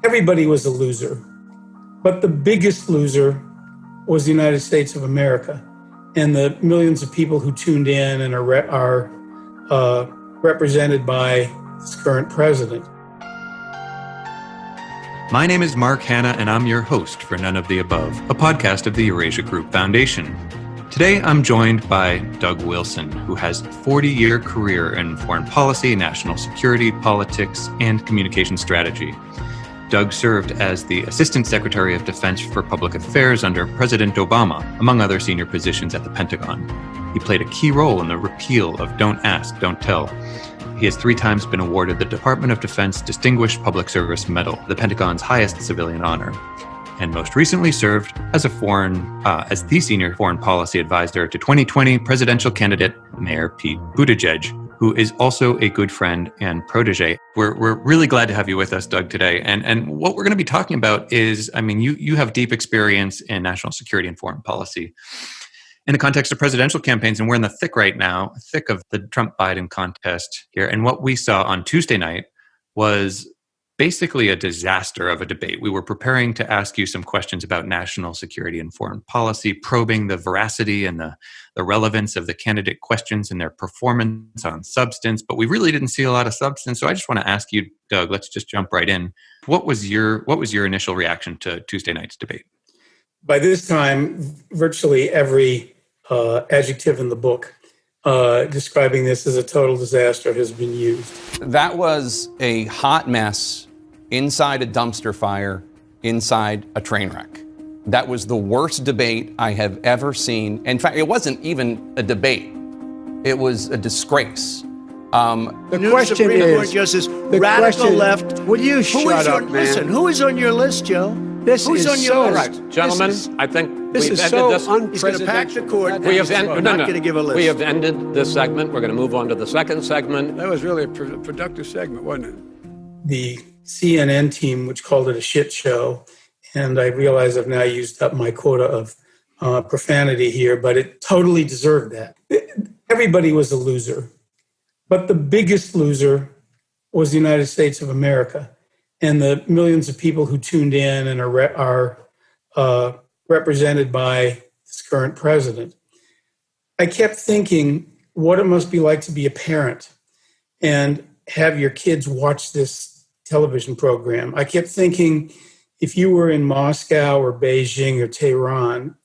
Everybody was a loser, but the biggest loser was the United States of America and the millions of people who tuned in and are represented by this current president. My name is Mark Hanna, and I'm your host for None of the Above, a podcast of the Eurasia Group Foundation. Today, I'm joined by Doug Wilson, who has a 40-year career in foreign policy, national security, politics, and communication strategy. Doug served as the Assistant Secretary of Defense for Public Affairs under President Obama, among other senior positions at the Pentagon. He played a key role in the repeal of Don't Ask, Don't Tell. He has 3 times been awarded the Department of Defense Distinguished Public Service Medal, the Pentagon's highest civilian honor, and most recently served as as the senior foreign policy advisor to 2020 presidential candidate Mayor Pete Buttigieg, who is also a good friend and protege. We're really glad to have you with us, Doug, today. And what we're going to be talking about is, you have deep experience in national security and foreign policy in the context of presidential campaigns, and we're in the thick right now, thick of the Trump-Biden contest here. And what we saw on Tuesday night was basically a disaster of a debate. We were preparing to ask you some questions about national security and foreign policy, probing the veracity and the relevance of the candidate questions and their performance on substance, but we really didn't see a lot of substance. So I just want to ask you, Doug, let's just jump right in. What was your initial reaction to Tuesday night's debate? By this time, virtually every adjective in the book describing this as a total disaster has been used. That was a hot mess inside a dumpster fire, inside a train wreck. That was the worst debate I have ever seen. In fact, it wasn't even a debate. It was a disgrace. The question Supreme is, Court Justice, radical left. Will you shut up, man? Listen, who is on your list, Joe? Who's on your list? Right, gentlemen, I think this we've is ended so this. He's going to pack the court. We're not going to give a list. We have ended this segment. We're going to move on to the second segment. That was really a productive segment, wasn't it? The CNN team, which called it a shit show, and I realize I've now used up my quota of profanity here, but it totally deserved that. Everybody was a loser, but the biggest loser was the United States of America and the millions of people who tuned in and are represented by this current president. I kept thinking what it must be like to be a parent and have your kids watch this television program. I kept thinking if you were in Moscow or Beijing or Tehran,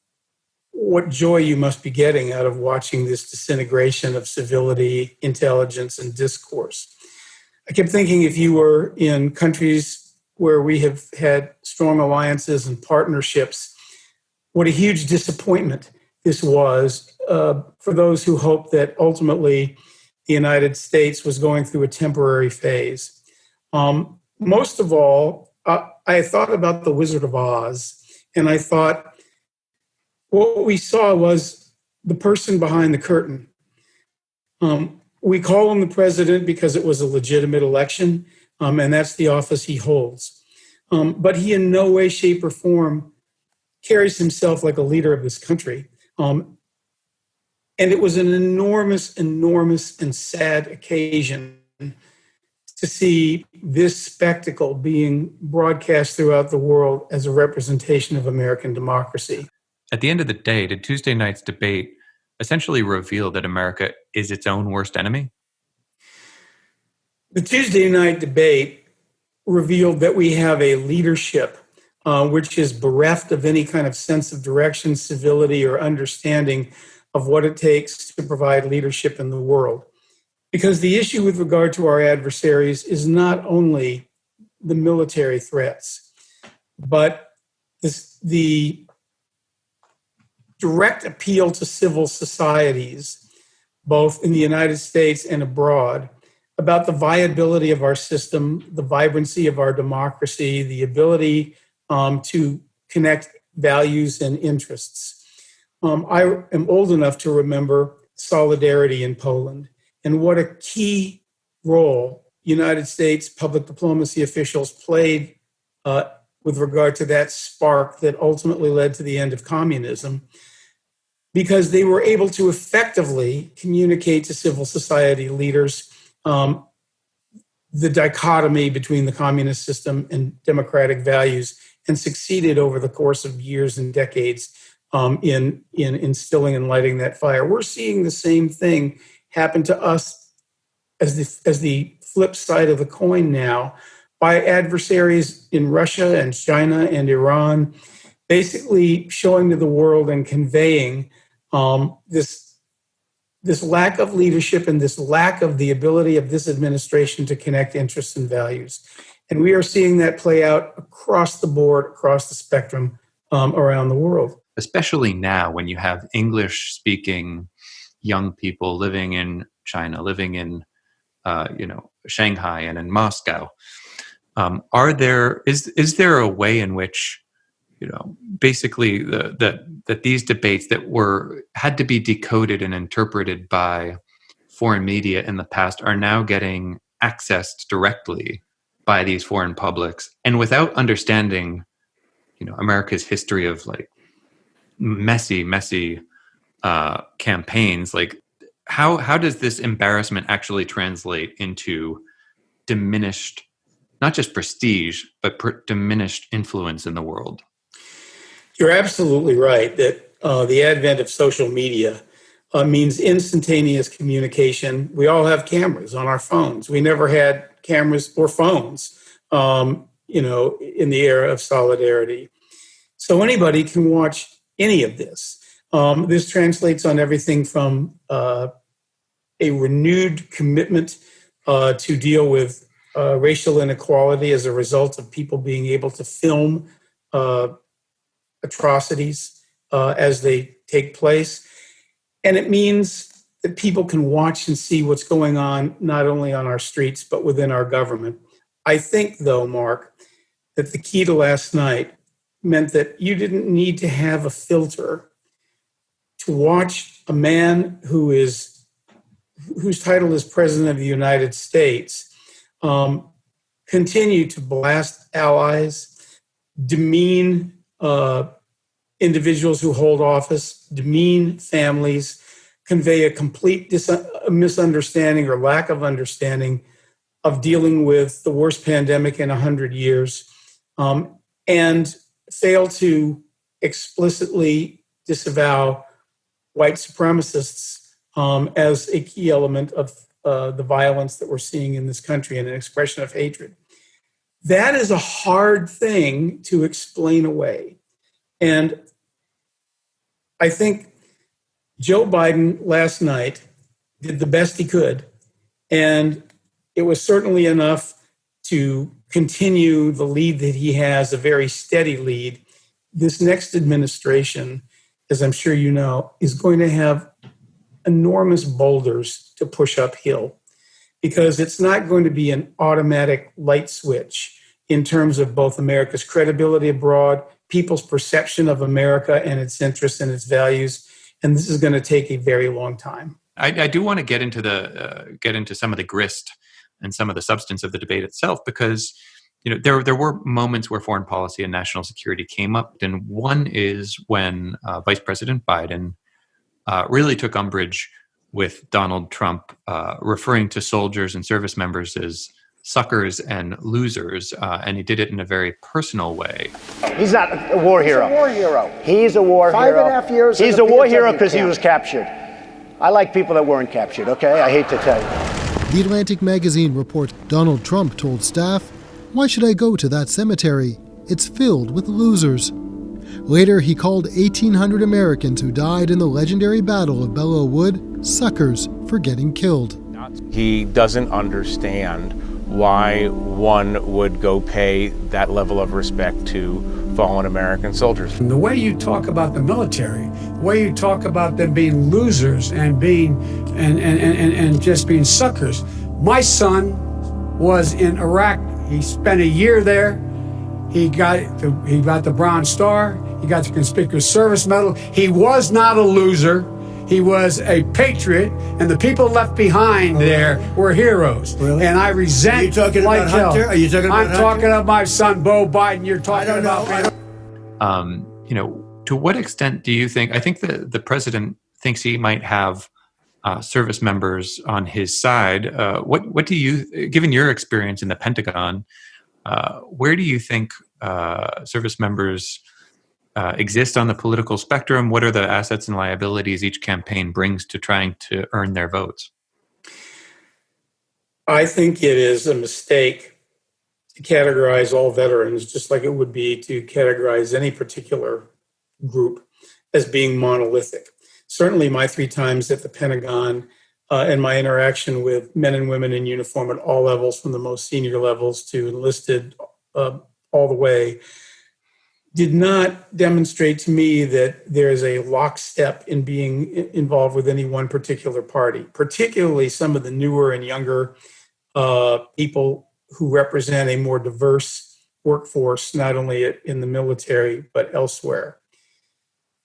what joy you must be getting out of watching this disintegration of civility, intelligence, and discourse. I kept thinking if you were in countries where we have had strong alliances and partnerships, what a huge disappointment this was for those who hoped that ultimately the United States was going through a temporary phase. Most of all, I thought about The Wizard of Oz, and I thought what we saw was the person behind the curtain. We call him the president because it was a legitimate election, and that's the office he holds. But he in no way, shape, or form carries himself like a leader of this country. And it was an enormous, and sad occasion to see this spectacle being broadcast throughout the world as a representation of American democracy. At the end of the day, did Tuesday night's debate essentially reveal that America is its own worst enemy? The Tuesday night debate revealed that we have a leadership which is bereft of any kind of sense of direction, civility, or understanding of what it takes to provide leadership in the world. Because the issue with regard to our adversaries is not only the military threats, but the direct appeal to civil societies, both in the United States and abroad, about the viability of our system, the vibrancy of our democracy, the ability to connect values and interests. I am old enough to remember solidarity in Poland and what a key role United States public diplomacy officials played with regard to that spark that ultimately led to the end of communism, because they were able to effectively communicate to civil society leaders the dichotomy between the communist system and democratic values and succeeded over the course of years and decades in instilling and lighting that fire. We're seeing the same thing happen to us as the flip side of the coin now by adversaries in Russia and China and Iran, basically showing to the world and conveying this lack of leadership and this lack of the ability of this administration to connect interests and values. And we are seeing that play out across the board, across the spectrum around the world. Especially now when you have English-speaking young people living in China, living in Shanghai and in Moscow. Is there a way in which basically that these debates that had to be decoded and interpreted by foreign media in the past are now getting accessed directly by these foreign publics, and without understanding, America's history of like messy campaigns, like how does this embarrassment actually translate into diminished, not just prestige, but diminished influence in the world? You're absolutely right that the advent of social media means instantaneous communication. We all have cameras on our phones. We never had cameras or phones, in the era of solidarity. So anybody can watch any of this. This translates on everything from a renewed commitment to deal with racial inequality as a result of people being able to film atrocities as they take place. And it means that people can watch and see what's going on, not only on our streets, but within our government. I think, though, Mark, that the key to last night meant that you didn't need to have a filter to watch a man whose title is President of the United States continue to blast allies, demean individuals who hold office, demean families, convey a complete misunderstanding or lack of understanding of dealing with the worst pandemic in 100 years, and fail to explicitly disavow white supremacists as a key element of the violence that we're seeing in this country and an expression of hatred. That is a hard thing to explain away. And I think Joe Biden last night did the best he could, and it was certainly enough to continue the lead that he has, a very steady lead. This next administration, as I'm sure you know, is going to have enormous boulders to push uphill, because it's not going to be an automatic light switch in terms of both America's credibility abroad, people's perception of America and its interests and its values. And this is going to take a very long time. I do want to get into some of the grist and some of the substance of the debate itself, because there were moments where foreign policy and national security came up, and one is when Vice President Biden really took umbrage with Donald Trump referring to soldiers and service members as suckers and losers, and he did it in a very personal way. He's not a war hero. He's a war hero. He's a war hero. 5.5 years. He's a war hero because he was captured. I like people that weren't captured, okay? I hate to tell you. The Atlantic magazine reports Donald Trump told staff, "Why should I go to that cemetery? It's filled with losers." Later, he called 1,800 Americans who died in the legendary Battle of Belleau Wood suckers for getting killed. He doesn't understand why one would go pay that level of respect to fallen American soldiers. And the way you talk about the military, the way you talk about them being losers and being and just being suckers. My son was in Iraq. He spent a year there. He got the Bronze Star. He got the Conspicuous Service Medal. He was not a loser. He was a patriot, and the people left behind there were heroes. Really? And I resent. Are you talking about Hunter? Are you talking about I'm Hunter? talking about my son, Beau Biden. You're talking about me. To what extent do you think? I think the president thinks he might have service members on his side. What do you, given your experience in the Pentagon, where do you think service members exist on the political spectrum? What are the assets and liabilities each campaign brings to trying to earn their votes? I think it is a mistake to categorize all veterans, just like it would be to categorize any particular group, as being monolithic. Certainly my 3 times at the Pentagon and my interaction with men and women in uniform at all levels, from the most senior levels to enlisted all the way, did not demonstrate to me that there is a lockstep in being involved with any one particular party, particularly some of the newer and younger people who represent a more diverse workforce, not only in the military, but elsewhere.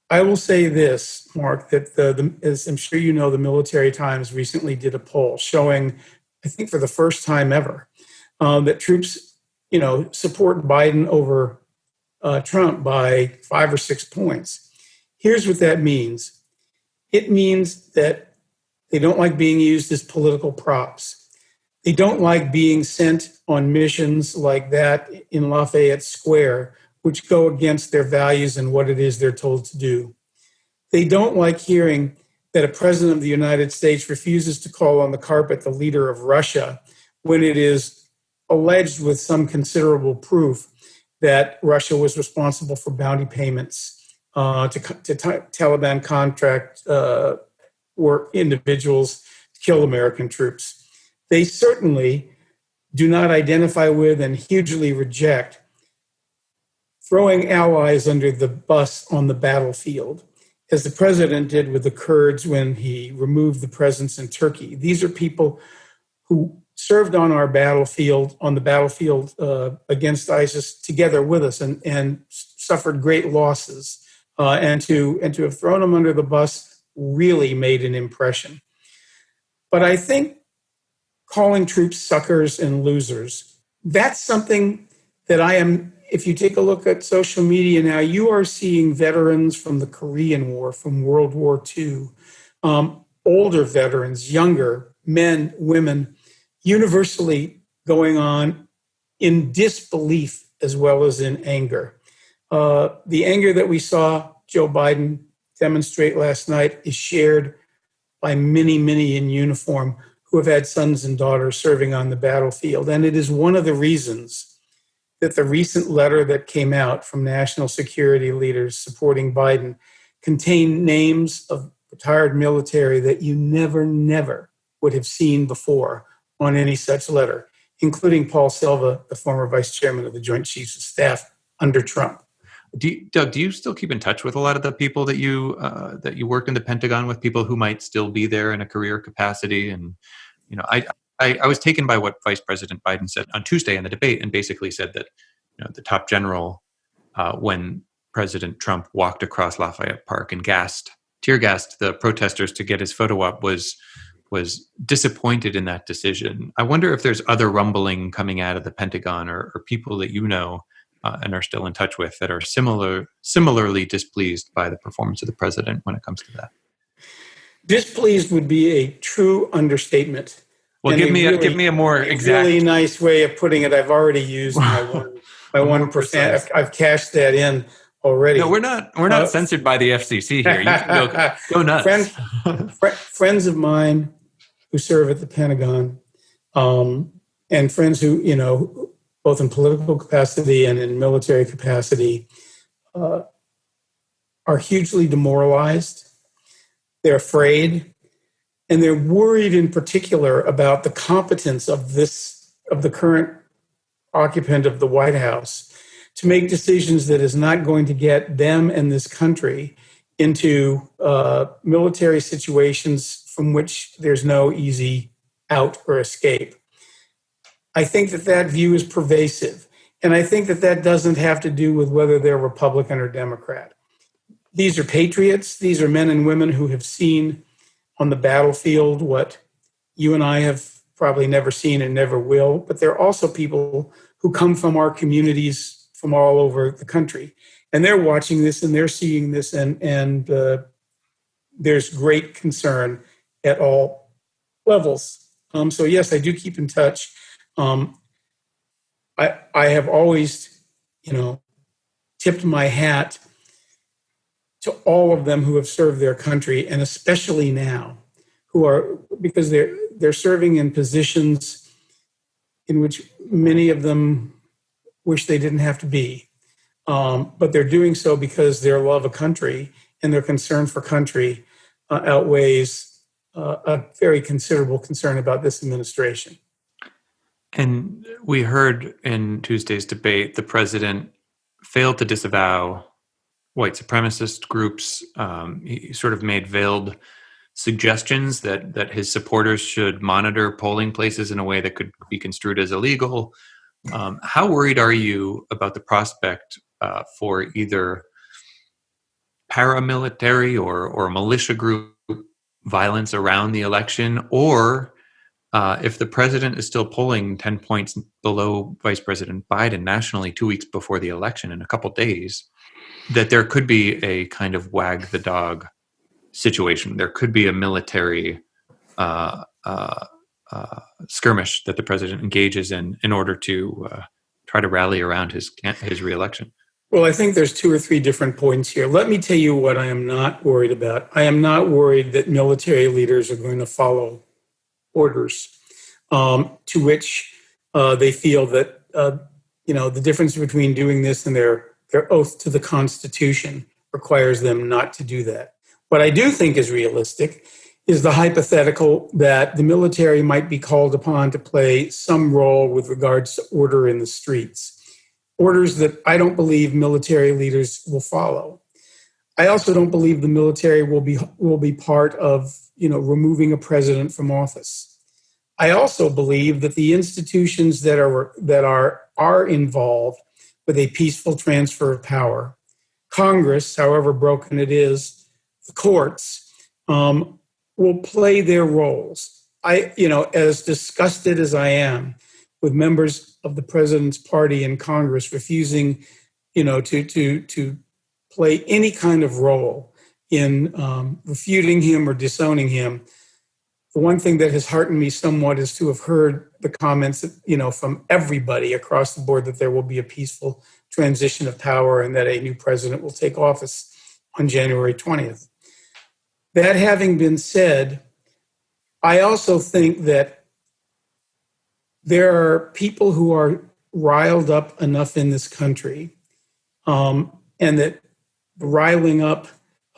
I will say this, Mark, that as I'm sure you know, the Military Times recently did a poll showing, I think for the first time ever, that troops, support Biden over Trump by 5 or 6 points. Here's what that means. It means that they don't like being used as political props. They don't like being sent on missions like that in Lafayette Square, which go against their values and what it is they're told to do. They don't like hearing that a president of the United States refuses to call on the carpet the leader of Russia when it is alleged with some considerable proof that Russia was responsible for bounty payments to Taliban contract work individuals to kill American troops. They certainly do not identify with and hugely reject throwing allies under the bus on the battlefield, as the president did with the Kurds when he removed the presence in Turkey. These are people who served on the battlefield against ISIS together with us and suffered great losses. And to have thrown them under the bus really made an impression. But I think calling troops suckers and losers, that's something that if you take a look at social media now, you are seeing veterans from the Korean War, from World War II, older veterans, younger men, women, universally going on in disbelief as well as in anger. The anger that we saw Joe Biden demonstrate last night is shared by many, many in uniform who have had sons and daughters serving on the battlefield. And it is one of the reasons that the recent letter that came out from national security leaders supporting Biden contained names of retired military that you never would have seen before on any such letter, including Paul Silva, the former vice chairman of the Joint Chiefs of Staff under Trump. Doug, do you still keep in touch with a lot of the people that you worked in the Pentagon with, people who might still be there in a career capacity? And I was taken by what Vice President Biden said on Tuesday in the debate, and basically said that the top general, when President Trump walked across Lafayette Park and tear gassed the protesters to get his photo op, was disappointed in that decision. I wonder if there's other rumbling coming out of the Pentagon or people that you know and are still in touch with that are similarly displeased by the performance of the president when it comes to that. Displeased would be a true understatement. Well, give me a more exact, really nice way of putting it. I've already used my 1%. I've cashed that in already. No, we're not censored by the FCC here. You can go nuts. Friends of mine who serve at the Pentagon, and friends who both in political capacity and in military capacity, are hugely demoralized. They're afraid, and they're worried in particular about the competence of the current occupant of the White House to make decisions that is not going to get them and this country into military situations from which there's no easy out or escape. I think that view is pervasive, and I think that doesn't have to do with whether they're Republican or Democrat. These are patriots. These are men and women who have seen on the battlefield what you and I have probably never seen and never will, but they're also people who come from our communities from all over the country. And they're watching this and they're seeing this, and there's great concern at all levels. So yes, I do keep in touch. I have always, tipped my hat to all of them who have served their country, and especially now, because they're serving in positions in which many of them wish they didn't have to be. But they're doing so because their love of country and their concern for country outweighs a very considerable concern about this administration. And we heard in Tuesday's debate, the president failed to disavow white supremacist groups. He sort of made veiled suggestions that his supporters should monitor polling places in a way that could be construed as illegal. How worried are you about the prospect for either paramilitary or militia group violence around the election, or if the president is still polling 10 points below Vice President Biden nationally 2 weeks before the election in a couple days, that there could be a kind of wag the dog situation? There could be a military skirmish that the president engages in order to try to rally around his reelection. Well, I think there's 2 or 3 different points here. Let me tell you what I am not worried about. I am not worried that military leaders are going to follow orders to which they feel that, the difference between doing this and their oath to the Constitution requires them not to do that. What I do think is realistic is the hypothetical that the military might be called upon to play some role with regards to order in the streets. Orders that I don't believe military leaders will follow. I also don't believe the military will be part of, removing a president from office. I also believe that the institutions that are involved with a peaceful transfer of power, Congress, however broken it is, the courts, will play their roles. As disgusted as I am with members of the president's party in Congress refusing, to play any kind of role in refuting him or disowning him. The one thing that has heartened me somewhat is to have heard the comments, from everybody across the board that there will be a peaceful transition of power and that a new president will take office on January 20th. That having been said, I also think that there are people who are riled up enough in this country, and that riling up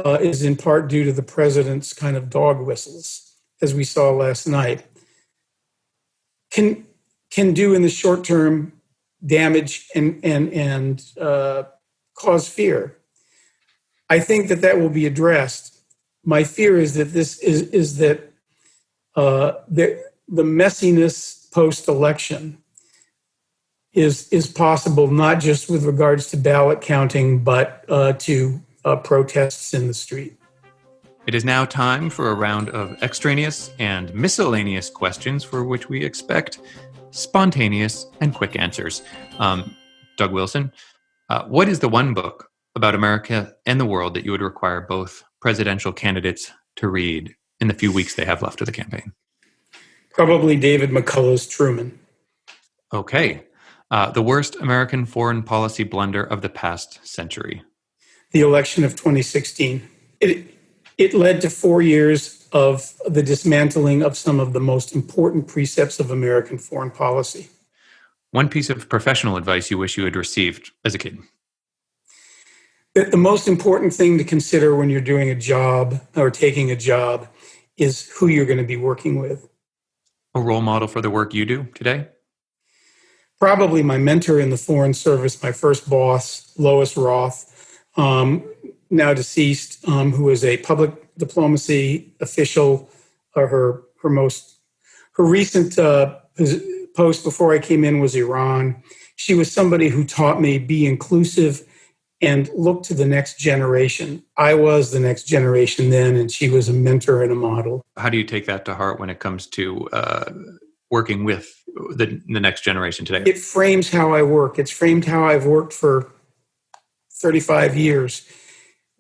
is in part due to the president's kind of dog whistles, as we saw last night, can do in the short term damage and cause fear. I think that will be addressed. My fear is that the messiness post-election is possible, not just with regards to ballot counting, but to protests in the street. It is now time for a round of extraneous and miscellaneous questions for which we expect spontaneous and quick answers. Doug Wilson, what is the one book about America and the world that you would require both presidential candidates to read in the few weeks they have left of the campaign? Probably David McCullough's Truman. Okay. The worst American foreign policy blunder of the past century? The election of 2016. It led to 4 years of the dismantling of some of the most important precepts of American foreign policy. One piece of professional advice you wish you had received as a kid? That the most important thing to consider when you're doing a job or taking a job is who you're going to be working with. A role model for the work you do today? Probably my mentor in the Foreign Service, my first boss, Lois Roth, now deceased, who was a public diplomacy official. Her recent post before I came in was Iran. She was somebody who taught me be inclusive and look to the next generation. I was the next generation then, and she was a mentor and a model. How do you take that to heart when it comes to working with the next generation today? It frames how I work. It's framed how I've worked for 35 years,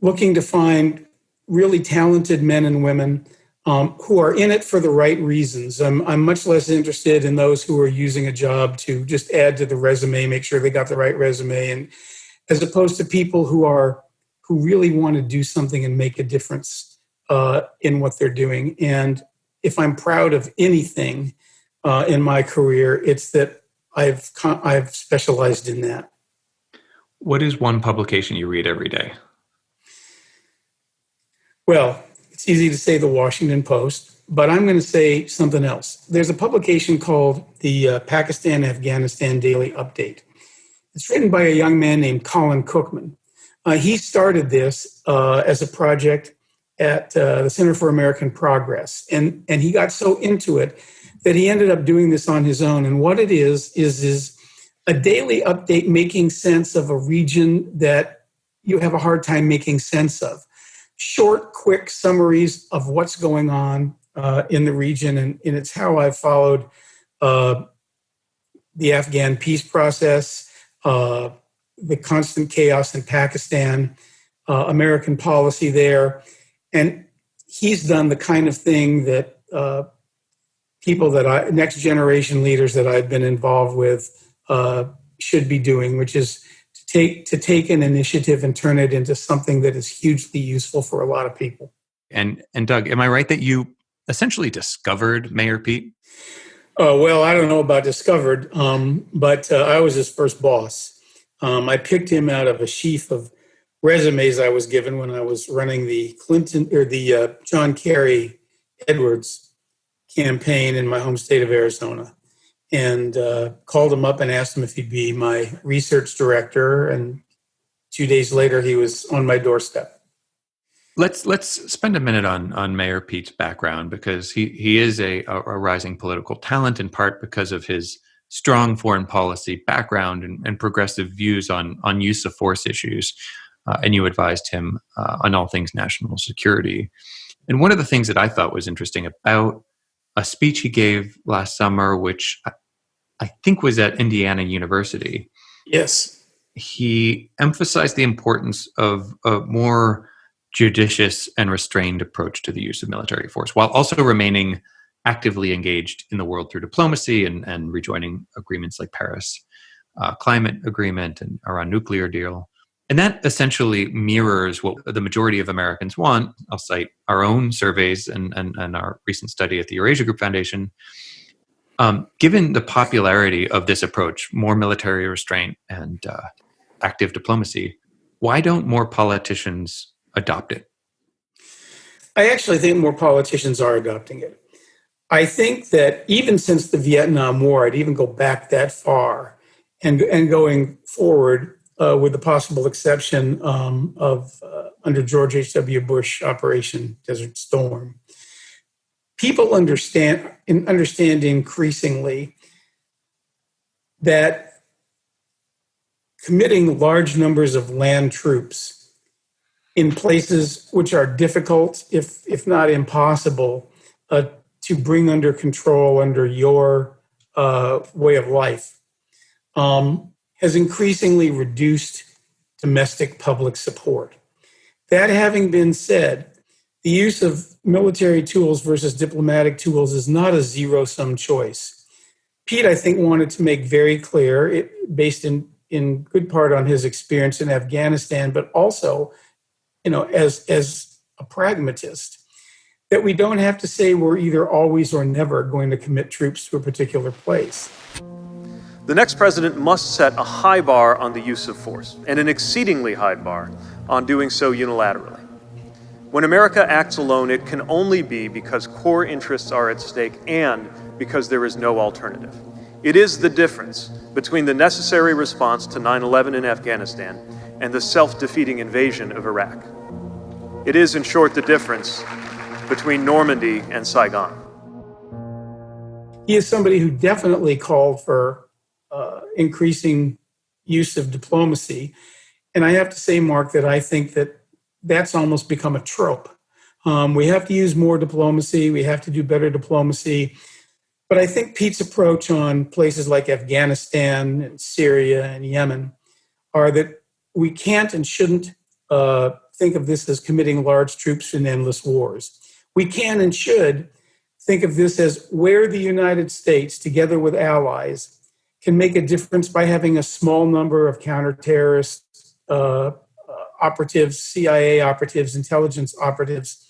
looking to find really talented men and women who are in it for the right reasons. I'm much less interested in those who are using a job to just add to the resume, make sure they got the right resume, and as opposed to people who really want to do something and make a difference in what they're doing. And if I'm proud of anything in my career, it's that I've specialized in that. What is one publication you read every day? Well, it's easy to say the Washington Post, but I'm going to say something else. There's a publication called the Pakistan-Afghanistan Daily Update. It's written by a young man named Colin Cookman. He started this as a project at the Center for American Progress, and he got so into it that he ended up doing this on his own. And what it is a daily update making sense of a region that you have a hard time making sense of. Short, quick summaries of what's going on in the region, and it's how I've followed the Afghan peace process, the constant chaos in Pakistan, American policy there. And he's done the kind of thing that next generation leaders that I've been involved with should be doing, which is to take an initiative and turn it into something that is hugely useful for a lot of people. And Doug, am I right that you essentially discovered Mayor Pete? Well, I don't know about discovered, but I was his first boss. I picked him out of a sheaf of resumes I was given when I was running the John Kerry Edwards campaign in my home state of Arizona, and called him up and asked him if he'd be my research director. And 2 days later, he was on my doorstep. Let's spend a minute on Mayor Pete's background, because he is a rising political talent, in part because of his strong foreign policy background and progressive views on use of force issues. And you advised him on all things national security. And one of the things that I thought was interesting about a speech he gave last summer, which I think was at Indiana University. Yes. He emphasized the importance of a more judicious and restrained approach to the use of military force, while also remaining actively engaged in the world through diplomacy and rejoining agreements like Paris Climate Agreement and Iran nuclear deal. And that essentially mirrors what the majority of Americans want. I'll cite our own surveys and our recent study at the Eurasia Group Foundation. Given the popularity of this approach, more military restraint and active diplomacy, why don't more politicians adopt it? I actually think more politicians are adopting it. I think that even since the Vietnam War, I'd even go back that far, and going forward, with the possible exception of under George H.W. Bush, Operation Desert Storm, people understand increasingly that committing large numbers of land troops in places which are difficult, if not impossible, to bring under control under your way of life, has increasingly reduced domestic public support. That having been said, the use of military tools versus diplomatic tools is not a zero-sum choice. Pete, I think, wanted to make very clear, based in good part on his experience in Afghanistan, but also, as a pragmatist, that we don't have to say we're either always or never going to commit troops to a particular place. The next president must set a high bar on the use of force, and an exceedingly high bar on doing so unilaterally. When America acts alone, it can only be because core interests are at stake and because there is no alternative. It is the difference between the necessary response to 9/11 in Afghanistan and the self-defeating invasion of Iraq. It is, in short, the difference between Normandy and Saigon. He is somebody who definitely called for increasing use of diplomacy. And I have to say, Mark, that I think that that's almost become a trope. We have to use more diplomacy. We have to do better diplomacy. But I think Pete's approach on places like Afghanistan and Syria and Yemen are that we can't and shouldn't think of this as committing large troops in endless wars. We can and should think of this as where the United States, together with allies, can make a difference by having a small number of counterterrorist operatives, CIA operatives, intelligence operatives,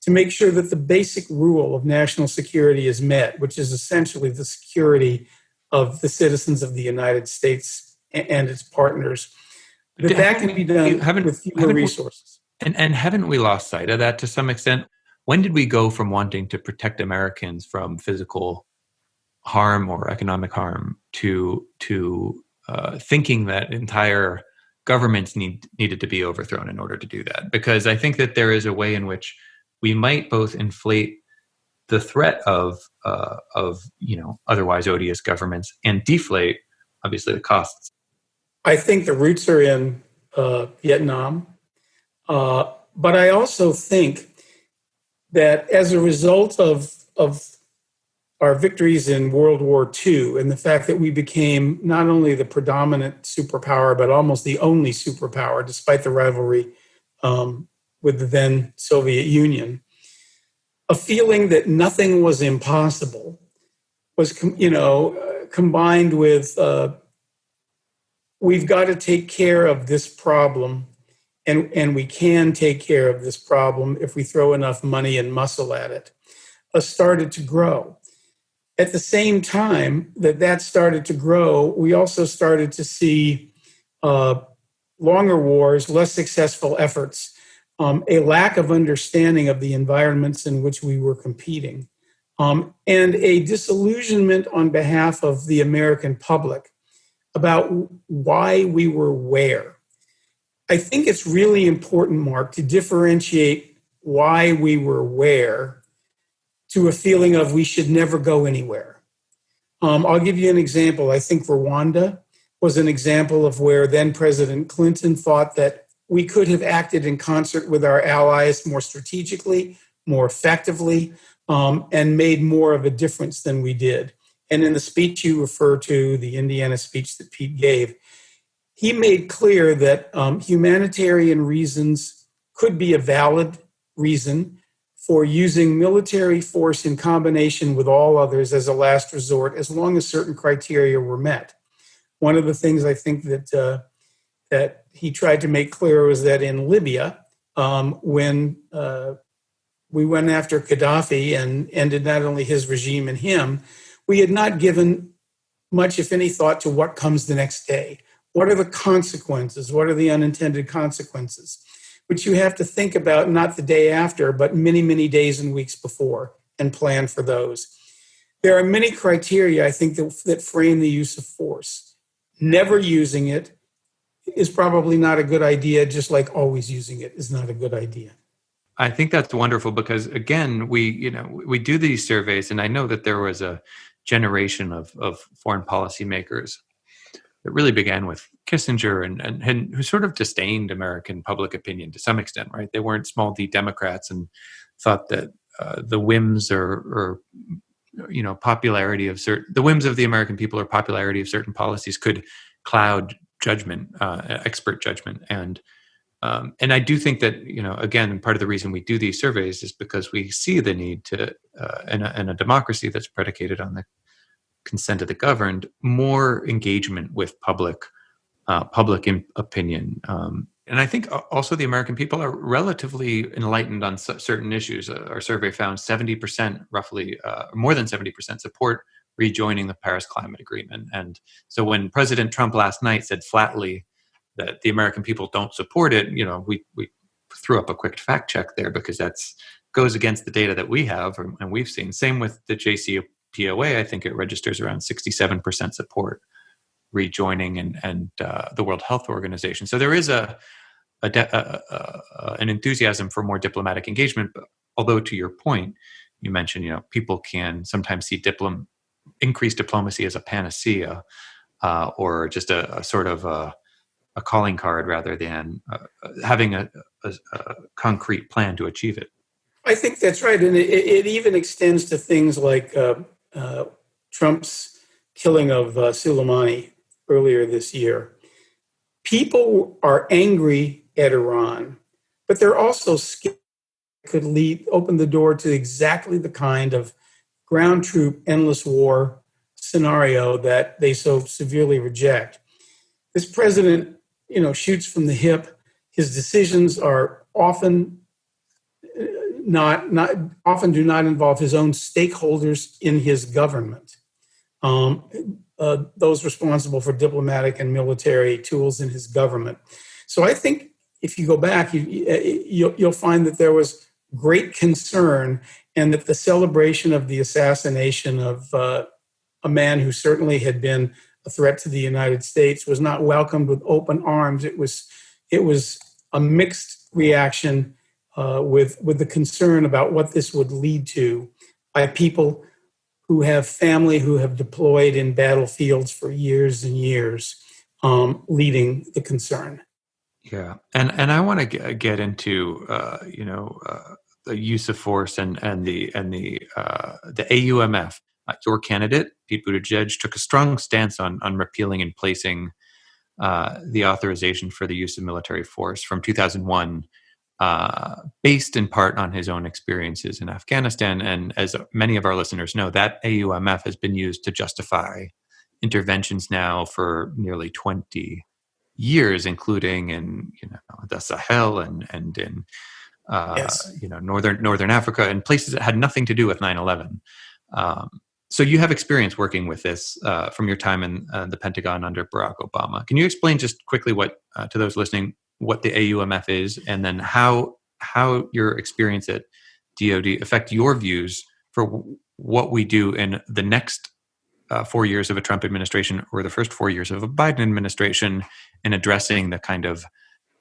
to make sure that the basic rule of national security is met, which is essentially the security of the citizens of the United States and its partners. That can be done with fewer resources. And haven't we lost sight of that to some extent? When did we go from wanting to protect Americans from physical harm or economic harm to thinking that entire governments needed to be overthrown in order to do that? Because I think that there is a way in which we might both inflate the threat of otherwise odious governments and deflate, obviously, the costs. I think the roots are in Vietnam, but I also think that as a result of our victories in World War II and the fact that we became not only the predominant superpower, but almost the only superpower, despite the rivalry with the then Soviet Union, a feeling that nothing was impossible was, combined with we've got to take care of this problem, and we can take care of this problem if we throw enough money and muscle at it, started to grow. At the same time that started to grow, we also started to see longer wars, less successful efforts, a lack of understanding of the environments in which we were competing, and a disillusionment on behalf of the American public about why we were where. I think it's really important, Mark, to differentiate why we were where to a feeling of we should never go anywhere. I'll give you an example. I think Rwanda was an example of where then President Clinton thought that we could have acted in concert with our allies more strategically, more effectively, and made more of a difference than we did. And in the speech you refer to, the Indiana speech that Pete gave, he made clear that humanitarian reasons could be a valid reason for using military force in combination with all others as a last resort, as long as certain criteria were met. One of the things I think that he tried to make clear was that in Libya, when we went after Gaddafi and ended not only his regime and him, we had not given much, if any, thought to what comes the next day. What are the consequences? What are the unintended consequences? Which you have to think about not the day after, but many, many days and weeks before, and plan for those. There are many criteria, I think, that frame the use of force. Never using it is probably not a good idea, just like always using it is not a good idea. I think that's wonderful because, again, we do these surveys, and I know that there was a generation of foreign policy makers that really began with Kissinger and who sort of disdained American public opinion to some extent, right? They weren't small d Democrats and thought that the whims or popularity of the whims of the American people or popularity of certain policies could cloud judgment, expert judgment. And I do think that, again, part of the reason we do these surveys is because we see the need to, in a democracy that's predicated on the consent of the governed, more engagement with public opinion. And I think also the American people are relatively enlightened on certain issues. Our survey found 70%, roughly, more than 70% support rejoining the Paris Climate Agreement. And so when President Trump last night said flatly that the American people don't support it, we threw up a quick fact check there because that's goes against the data that we have and we've seen. Same with the JCPOA. I think it registers around 67% support rejoining and the World Health Organization. So there is an enthusiasm for more diplomatic engagement. But although to your point, you mentioned, people can sometimes see increased diplomacy as a panacea or just a sort of a calling card rather than having a concrete plan to achieve it. I think that's right. And it even extends to things like Trump's killing of Soleimani earlier this year. People are angry at Iran, but they're also scared could open the door to exactly the kind of ground troop endless war scenario that they so severely reject. This president, shoots from the hip. His decisions are often often do not involve his own stakeholders in his government. Those responsible for diplomatic and military tools in his government. So I think if you go back, you'll find that there was great concern, and that the celebration of the assassination of a man who certainly had been a threat to the United States was not welcomed with open arms. It was a mixed reaction with the concern about what this would lead to by people who have family who have deployed in battlefields for years and years, leading the concern. Yeah, and I want to get into the use of force and the AUMF. Your candidate, Pete Buttigieg, took a strong stance on repealing and placing the authorization for the use of military force from 2001. Based in part on his own experiences in Afghanistan. And as many of our listeners know, that AUMF has been used to justify interventions now for nearly 20 years, including in the Sahel and in northern Africa and places that had nothing to do with 9/11. So you have experience working with this from your time in the Pentagon under Barack Obama. Can you explain just quickly to those listening what the AUMF is, and then how your experience at DoD affect your views for what we do in the next 4 years of a Trump administration or the first 4 years of a Biden administration in addressing the kind of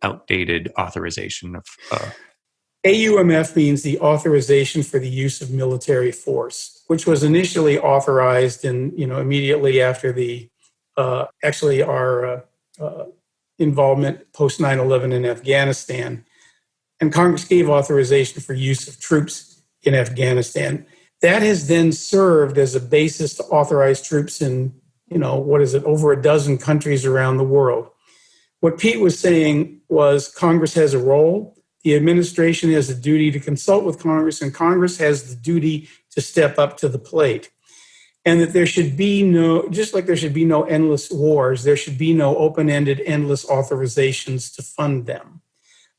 outdated authorization of AUMF means the authorization for the use of military force, which was initially authorized immediately after our involvement post 9/11 in Afghanistan. And Congress gave authorization for use of troops in Afghanistan. That has then served as a basis to authorize troops in, over a dozen countries around the world. What Pete was saying was Congress has a role. The administration has a duty to consult with Congress, and Congress has the duty to step up to the plate. And that there should be just like there should be no endless wars, there should be no open-ended, endless authorizations to fund them.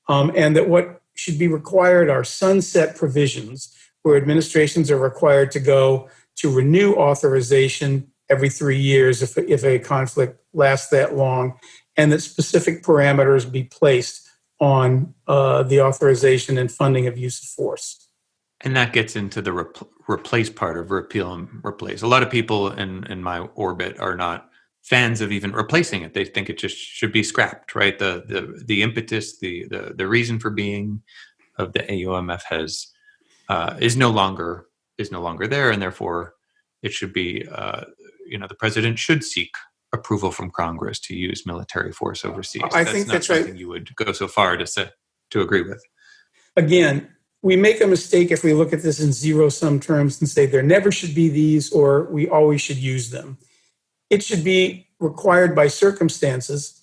And that what should be required are sunset provisions where administrations are required to go to renew authorization every 3 years if a conflict lasts that long, and that specific parameters be placed on the authorization and funding of use of force. And that gets into the replace part of repeal and replace. A lot of people in my orbit are not fans of even replacing it. They think it just should be scrapped, right? The impetus, the reason for being of the AUMF is no longer there, and therefore it should be the president should seek approval from Congress to use military force overseas. I think that's right. You would go so far to agree with. Again, we make a mistake if we look at this in zero-sum terms and say there never should be these or we always should use them. It should be required by circumstances,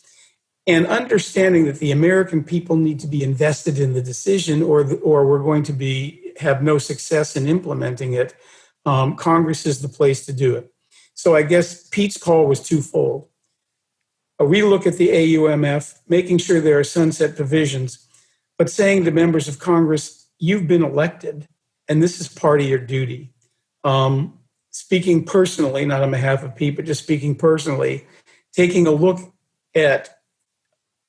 and understanding that the American people need to be invested in the decision or we're going to have no success in implementing it. Congress is the place to do it. So I guess Pete's call was twofold. A relook at the AUMF, making sure there are sunset provisions, but saying to members of Congress, you've been elected, and this is part of your duty. Speaking personally, not on behalf of Pete, but just speaking personally, taking a look at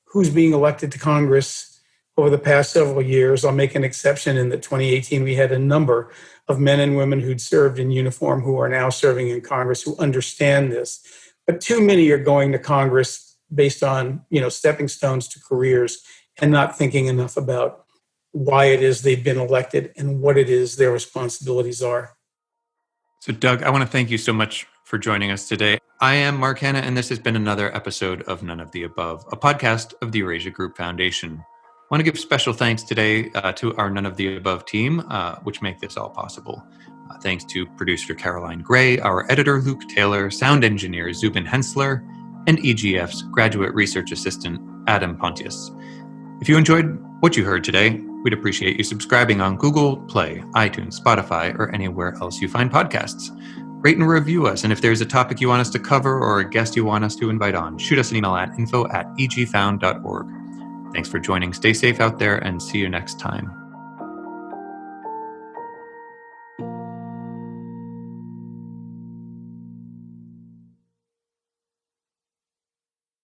who's being elected to Congress over the past several years. I'll make an exception in that 2018, we had a number of men and women who'd served in uniform who are now serving in Congress who understand this. But too many are going to Congress based on, stepping stones to careers and not thinking enough about why it is they've been elected and what it is their responsibilities are. So, Doug, I want to thank you so much for joining us today. I am Mark Hanna, and this has been another episode of None of the Above, a podcast of the Eurasia Group Foundation. I want to give special thanks today to our None of the Above team, which make this all possible. Thanks to producer Caroline Gray, our editor Luke Taylor, sound engineer Zubin Hensler, and EGF's graduate research assistant Adam Pontius. If you enjoyed what you heard today, we'd appreciate you subscribing on Google Play, iTunes, Spotify, or anywhere else you find podcasts. Rate and review us, and if there's a topic you want us to cover or a guest you want us to invite on, shoot us an email at info@egfound.org. Thanks for joining. Stay safe out there, and see you next time.